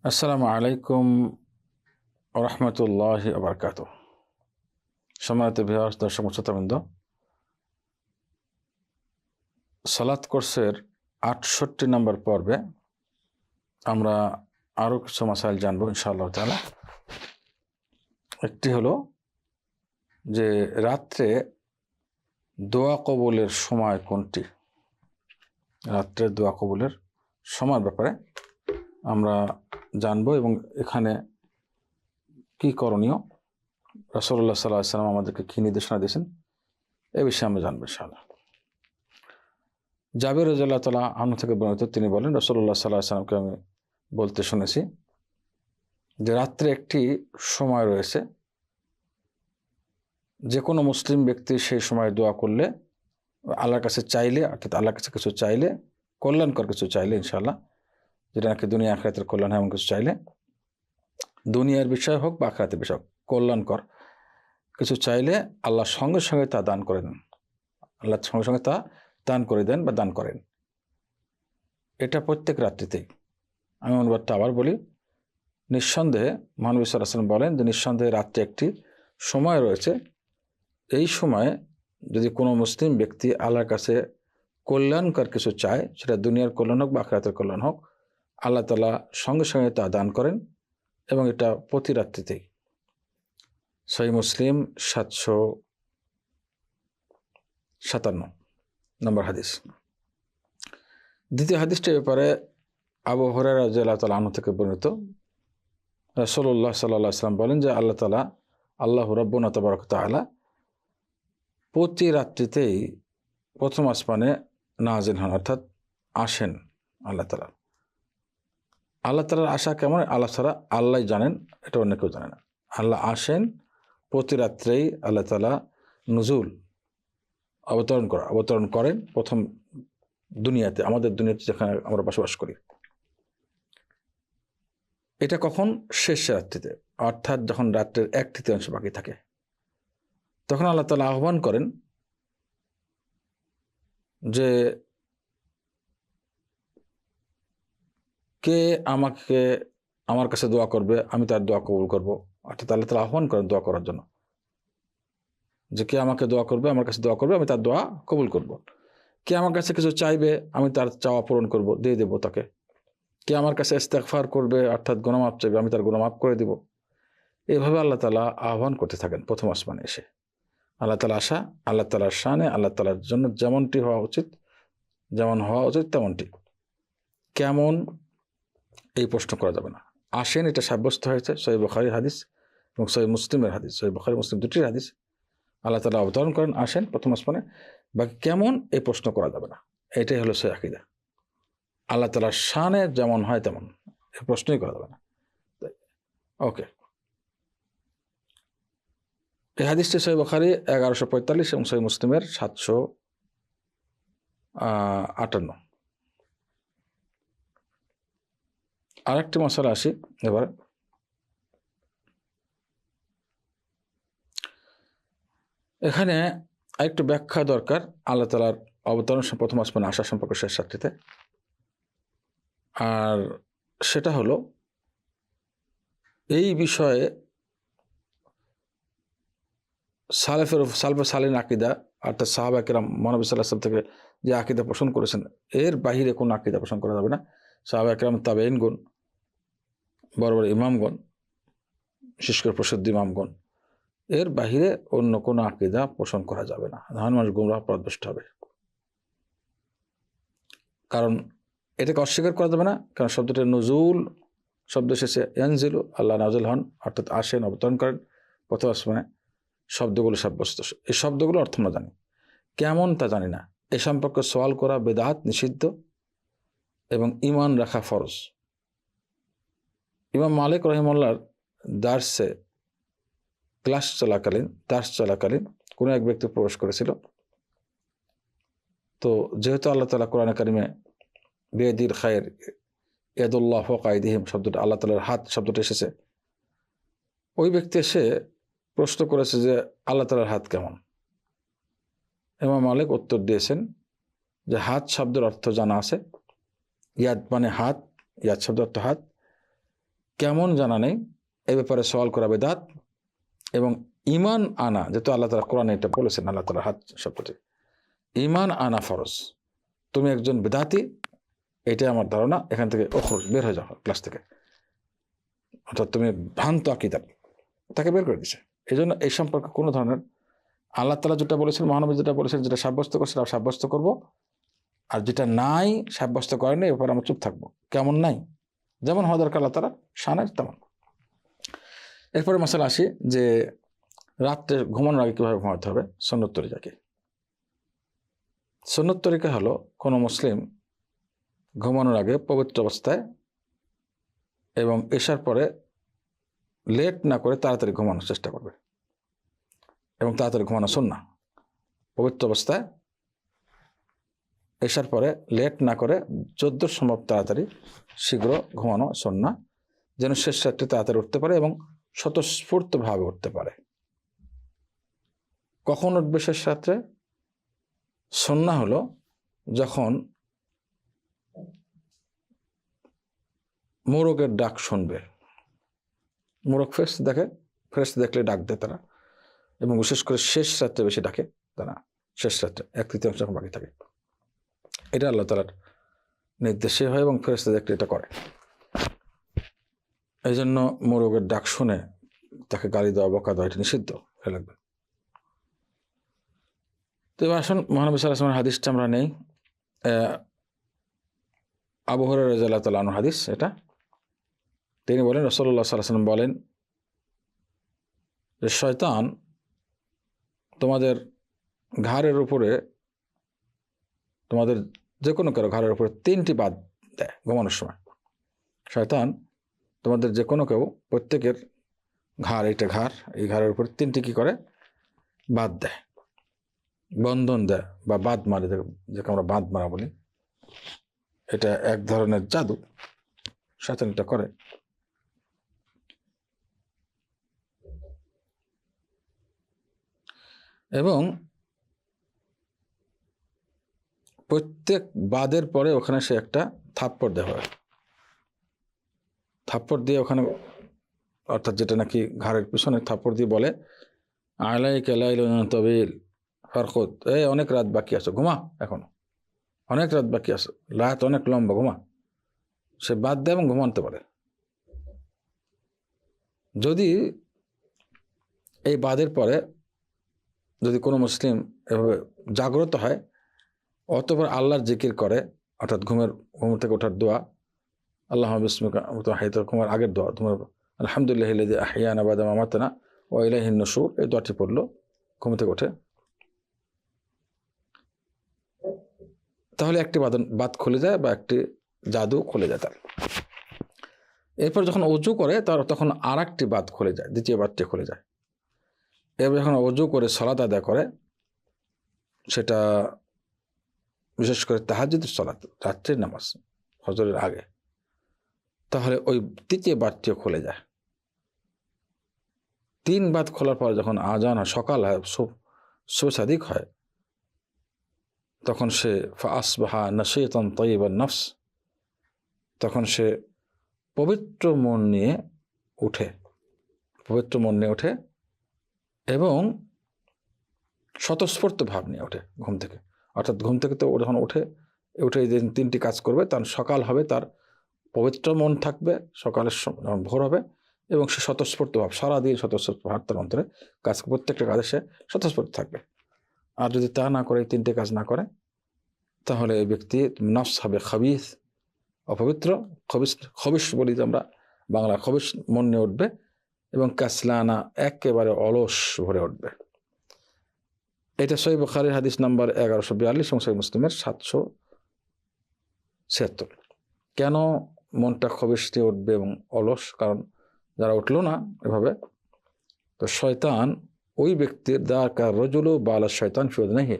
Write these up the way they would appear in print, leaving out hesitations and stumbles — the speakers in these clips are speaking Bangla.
আসসালামু আলাইকুম রহমতুল্লাহ আবরকাত। সম্মানিত ভিউয়ার্স, দর্শক শ্রোতাবৃন্দ, সালাত কোর্সের ৬৮ নম্বর পর্বে আমরা আরও কিছু মাসাইল জানবো ইনশাআল্লাহ তাআলা। একটি হলো যে রাত্রে দোয়া কবুলের সময় কোনটি। রাত্রে দোয়া কবুলের সময়ের ব্যাপারে আমরা জানবো এবং এখানে কি করণীয়, রাসূলুল্লাহ সাল্লাল্লাহু আলাইহি ওয়াসাল্লাম আমাদেরকে কি নির্দেশনা দিয়েছেন এ বিষয়ে আমরা জানবো ইনশাআল্লাহ। জাবের রাদিয়াল্লাহু তাআলা আনহু থেকে বর্ণিত, তিনি বলেন রাসূলুল্লাহ সাল্লাল্লাহু আলাইহি ওয়াসাল্লামকে আমি বলতে শুনেছি যে রাত্রে একটি সময় রয়েছে, যে কোনো মুসলিম ব্যক্তি সেই সময় দোয়া করলে, আল্লাহর কাছে চাইলে, অর্থাৎ আল্লাহর কাছে কিছু চাইলে, কল্যাণকর কিছু চাইলে ইনশাআল্লাহ, যেটা নাকি দুনিয়া আখিরাতের কল্যাণ হয় এমন কিছু চাইলে, দুনিয়ার বিষয় হোক বা আখিরাতের বিষয় হোক, কল্যাণকর কিছু চাইলে আল্লাহ সঙ্গে সঙ্গে তা দান করে দেন। আল্লাহ সঙ্গে সঙ্গে তা দান করে দেন বা দান করেন। এটা প্রত্যেক রাত্রিতেই। আমি অনুবাদটা আবার বলি। নিঃসন্দেহে মহানবী সাল্লাল্লাহু আলাইহি ওয়াসাল্লাম বলেন যে নিঃসন্দেহে রাত্রে একটি সময় রয়েছে, এই সময়ে যদি কোনো মুসলিম ব্যক্তি আল্লাহর কাছে কল্যাণকর কিছু চায়, সেটা দুনিয়ার কল্যাণ হোক বা আখিরাতের কল্যাণ হোক, আল্লাহ তাআলা সঙ্গে সঙ্গে তা দান করেন, এবং এটা প্রতি রাত্রিতেই। সহিহ মুসলিম 757 নম্বর হাদিস। দ্বিতীয় হাদিসটির ব্যাপারে আবু হুরায়রা রাদিয়াল্লাহু তাআলা আনহু থেকে বর্ণিত, রাসূলুল্লাহ সাল্লাল্লাহু আলাইহি ওয়াসাল্লাম বলেন যে আল্লাহ রাব্বুনা তাবারাকা তাআলা প্রতি রাত্রিতেই প্রথম আসমানে নাজিল হন, অর্থাৎ আসেন। আল্লাহ তাআলার আশা কেমন আল্লাহ ছাড়া আল্লাহ জানেন, এটা অন্য কেউ জানে না। আল্লাহ আসেন প্রতি রাত্রেই, আল্লাহ তাআলা নুজুল অবতরণ করেন প্রথম দুনিয়াতে, আমাদের দুনিয়াতে যেখানে আমরা বসবাস করি। এটা কখন? শেষ রাত্রিতে, অর্থাৎ যখন রাত্রের 1/3 বাকি থাকে, তখন আল্লাহ তাআলা আহ্বান করেন যে কে আমার কাছে দোয়া করবে, আমি তার দোয়া কবুল করব। অর্থাৎ আল্লাহ তাআলা আহ্বান করেন দোয়া করার জন্য, যে কে আমাকে দোয়া করবে, আমার কাছে দোয়া করবে, আমি তার দোয়া কবুল করব। কে আমার কাছে কিছু চাইবে, আমি তার চাওয়া পূরণ করব, দিয়ে দেবো তাকে। কে আমার কাছে ইস্তেগফার করবে, অর্থাৎ গুনাহ মাফ চাইবে, আমি তার গুনাহ মাফ করে দিব। এইভাবে আল্লাহ তাআলা আহ্বান করতে থাকেন প্রথম আসমানে এসে। আল্লাহ তাআলা আশা, আল্লাহ তাআলার শানে, আল্লাহ তাআলার জন্য যেমনটি হওয়া উচিত, যেমন হওয়া উচিত তেমনটি। কেমন, এই প্রশ্ন করা যাবে না। আসেন, এটা সাব্যস্ত হয়েছে সহিহ বুখারীর হাদিস এবং সহিহ মুসলিমের হাদিস। সহিহ বুখারী মুসলিম দুটির হাদিস। আল্লাহ তাআলা অবতরণ করেন, আসেন প্রথম আসমানে। বাকি কেমন, এই প্রশ্ন করা যাবে না। এটাই হলো সহিহ আকীদা। আল্লাহ তাআলার শানে যেমন হয় তেমন, এই প্রশ্নই করা যাবে না। ওকে, এই হাদিসটি সহিহ বুখারী 1145 এবং সহিহ মুসলিমের 758। আরেকটি মশলা আসি এবার। এখানে আরেকটু ব্যাখ্যা দরকার আল্লাহ তাআলার অবতরণ প্রথম আসমানে আসা সম্পর্কে শেষ রাত্রিতে। আর সেটা হলো, এই বিষয়ে সালেফে সালিন আকীদা, অর্থাৎ সাহাবা কেরাম মহানবী সাল্লাল্লাহু আলাইহি ওয়াসাল্লাম থেকে যে আকীদা পোষণ করেছেন, এর বাহিরে কোনো আকীদা পোষণ করা যাবে না। সাহাবা কেরাম, তাবেঈনগণ, বড় বড় ইমামগণ, বিশেষ করে প্রসিদ্ধ ইমামগণ, এর বাহিরে অন্য কোনো আকীদা পোষণ করা যাবে না। সাধারণ মানুষ গুমরাহ পথভ্রষ্ট হবে। কারণ এটাকে অস্বীকার করা যাবে না, কারণ শব্দটা নুজুল শব্দ এসেছে, ইয়ানজিলু, আল্লাহ নাজিল হন, অর্থাৎ আসেন, অবতরণ করেন প্রথম আসমানে। শব্দগুলো সাব্যস্ত, এই শব্দগুলো অর্থ আমরা জানি, কেমন তা জানি না। এ সম্পর্কে সওয়াল করা বেদাত, নিষিদ্ধ, এবং ঈমান রাখা ফরজ। ইমাম মালিক রাহিমাহুল্লাহর দার্স চলাকালীন কোনো এক ব্যক্তি প্রবেশ করেছিল। তো যেহেতু আল্লাহ তাআলা কোরআনে কারিমে বিয়াদিল খায়র, ইয়াদুল্লাহ ফাওকা আইদিহিম শব্দটা, আল্লাহ তাআলার হাত শব্দটা এসেছে, ওই ব্যক্তি এসে প্রশ্ন করেছে যে আল্লাহ তাআলার হাত কেমন। ইমাম মালিক উত্তর দিয়েছেন যে হাত শব্দের অর্থ জানা আছে। ইয়াদ মানে হাত, ইয়াদ শব্দের অর্থ হাত, কেমন জানা নেই, এ ব্যাপারে সওয়াল করা বেদাত। এবং ইমান আনা, যেহেতু আল্লাহ তাআলা কোরআনে এটা বলেছেন, আল্লাহ তাআলার হাত শব্দটি, ইমান আনা ফরজ। তুমি একজন বেদাতি, এটাই আমার ধারণা, এখান থেকে বের হয়ে যাও ক্লাস থেকে, অর্থাৎ তুমি ভ্রান্ত আকীদার, তাকে বের করে দিছে। এই জন্য এই সম্পর্কে কোনো ধরনের, আল্লাহ তাআলা যেটা বলেছেন, মহানবী যেটা বলেছেন, যেটা সাব্যস্ত করছে সেটা সাব্যস্ত করব, আর যেটা নাই সাব্যস্ত করেনি এ ব্যাপারে আমরা চুপ থাকবো। কেমন নাই, যেমন হওয়া দরকার আল্লাহ তাআলা শানে তেমন। এরপরে মশালা আসি যে রাত্রে ঘুমানোর আগে কীভাবে ঘুমাতে হবে। সুন্নত তরিকা কি? সুন্নত তরিকা হলো কোনো মুসলিম ঘুমানোর আগে পবিত্র অবস্থায় এবং এশার পরে লেট না করে তাড়াতাড়ি ঘুমানোর চেষ্টা করবে, এবং তাড়াতাড়ি ঘুমানো সুন্নাহ। পবিত্র অবস্থায় এশার পরে লেট না করে 14 সম্ভব তাড়াতাড়ি শীঘ্র ঘুমানো সুন্নাহ, যেন শেষ রাত্রে তাড়াতাড়ি উঠতে পারে এবং স্বতঃস্ফূর্তভাবে উঠতে পারে। কখন উঠবে শেষ রাত্রে? সুন্নাহ হলো যখন মোরগের ডাক শুনবে। মোরগ ফেরেশতা দেখলে ডাক দেয় তারা, এবং বিশেষ করে শেষ রাত্রে বেশি ডাকে তারা। শেষ রাত্রে 1/3 যখন বাকি থাকে, এটা আল্লাহ তাআলার নির্দেশে হয় এবং ফেরেশতা দেখলে এটা করে। এই জন্য মোরগের ডাক শুনে তাকে গালি দেওয়া, বকা দেওয়া এটা নিষিদ্ধ হয়ে লাগবে। তো এবার আসুন মহানবী সাল্লাল্লাহু আলাইহি ওয়াসাল্লামের হাদিসটা আমরা নেই। আবু হুরায়রা রাদিয়াল্লাহু তাআলা আনহু হাদিস এটা। তিনি বলেন, রাসূলুল্লাহ সাল্লাল্লাহু আলাইহি ওয়াসাল্লাম বলেন যে শয়তান তোমাদের ঘাড়ের উপরে, তোমাদের যে কোনো কারো ঘাড়ের উপরে 3টি বাত দেয় ঘুমানোর সময়। শয়তান তোমাদের যে কোনো কেউ, প্রত্যেকের ঘাড়, এইটা ঘাড়, এই ঘাড়ের উপর 3টি কি করে? বাত দেয়, বন্ধন দেয় বা বাদ মারে, যাকে আমরা বাদ মারা বলি। এটা এক ধরনের জাদু, শয়তান এটা করে। এবং প্রত্যেক বাদের পরে ওখানে সে একটা থাপ্পড় দেওয়া হয়। থাপ্পড় দিয়ে ওখানে, অর্থাৎ যেটা নাকি ঘাড়ের পিছনে থাপ্পড় দিয়ে বলে, আলাইকা লাইলুন তাবিল ফারকুদ, এই অনেক রাত বাকি আছে, ঘুমা, এখনো অনেক রাত বাকি আছে, রাত অনেক লম্বা, ঘুমা। সে বাদ দেয় এবং ঘুমাতে পারে। যদি এই বাদের পরে যদি কোনো মুসলিম এভাবে জাগ্রত হয়, অতঃপর আল্লাহর জিকির করে, অর্থাৎ ঘুম থেকে ওঠার দোয়া, আল্লাহুম্মা বিসমিকা হাইতা, ঘুমার আগের দোয়া, তোমার আলহামদুলিল্লাহিল্লাযী আহইয়ানা বা'দা মা আমাতানা ওয়া ইলাইহিন নুশুর, এই দোয়াটি পড়লো ঘুম থেকে ওঠে, তাহলে একটি বাদ খুলে যায় বা একটি জাদু খুলে যায় তার। এরপর যখন অজু করে তখন আর একটি বাদ খুলে যায়, দ্বিতীয় বাদটি খুলে যায়। এবার যখন অজু করে সালাত আদায় করে, সেটা বিশেষ করে তাহাজ্জুদের সালাত, রাত্রির নামাজ, ফজরের আগে, তাহলে ওই তৃতীয় বাদটিও খুলে যায়। 3 বাদ খোলার পর যখন আজান হয়, সকাল হয়, সুসাদিক হয়, তখন সে ফাসবাহা নাশীতান তাইয়িবান নফস, তখন সে পবিত্র মন নিয়ে উঠে, এবং স্বতঃস্ফূর্ত ভাব নিয়ে ওঠে ঘুম থেকে। অর্থাৎ ঘুম থেকে তো যখন উঠে যে 3টি কাজ করবে, তখন সকাল হবে, তার পবিত্র মন থাকবে, সকালের ভোর হবে, এবং সে স্বতঃস্ফূর্ত ভাব, সারাদিন স্বতঃস্ফূর্ত ভাব তার অন্তরে কাজ, প্রত্যেকটা কাজে সে স্বতঃস্ফূর্ত থাকবে। আর যদি তা না করে, 3টে কাজ না করে, তাহলে এই ব্যক্তি নফস হবে খাবিস, অপবিত্র, খবিশ বলি যে আমরা বাংলা, খবিশ মন নিয়ে উঠবে, এবং কাসলানা, একেবারে অলস ভরে উঠবে। এটা সহিহ বুখারীর হাদিস নাম্বার 1142 এবং সহিহ মুসলিমের 776। কেন মনটা খবিশ নিয়ে উঠবে এবং অলস? কারণ যারা উঠলো না এভাবে, তো শয়তান ওই ব্যক্তির দাকা রজুলু বালা শয়তান ফি উযনিহি,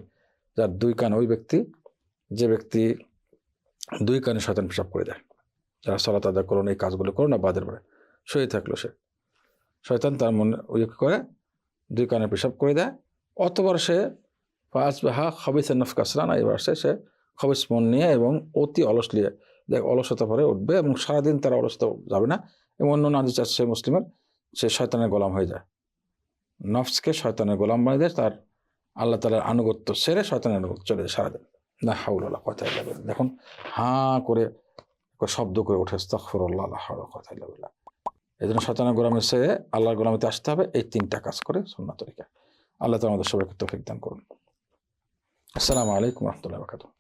যার 2 কান, ওই ব্যক্তি, যে ব্যক্তি 2 কানে শয়তান পেশাব করে দেয়, যারা সালাত আদায় করো না, এই কাজগুলো করো না, বাদের পরে শুয়ে থাকলো সে, শয়তান তার মনে ওই করে 2 কানে পেশাব করে দেয়। অতবার সে ফাসবাহা খাবিসা নফস কাসলানা, এবার সে খবিস মন নিয়ে এবং অতি অলস নিয়ে অলসতা পরে উঠবে, এবং সারাদিন তার অলসতা যাবে না, এবং অন্য নাজিস আছে মুসলিমের, সে শয়তানের গোলাম হয়ে যায়, নফসকে শয়তানের গোলাম বানিয়ে দেয়, তার আল্লাহ তাআলার আনুগত্য সেরে শয়তানের আনুগত্য চলে যায় সারাদিন। লা হাওলা ওয়ালা কুওয়াতা ইল্লা বিল্লাহ। দেখুন হাঁ করে শব্দ করে ওঠে আস্তাগফিরুল্লাহ লা হাওলা ওয়ালা কুওয়াতা ইল্লা বিল্লাহ। এই জন্য শয়তানের গোলামি সেরে আল্লাহর গোলামিতে আসতে হবে, এই 3টা কাজ করে সুন্নাত তরিকা। আল্লাহ তাআলা আমাদের সবাইকে তৌফিক দান করুন। আসসালামু আলাইকুম ওয়া রাহমাতুল্লাহি ওয়া বারাকাতুহু।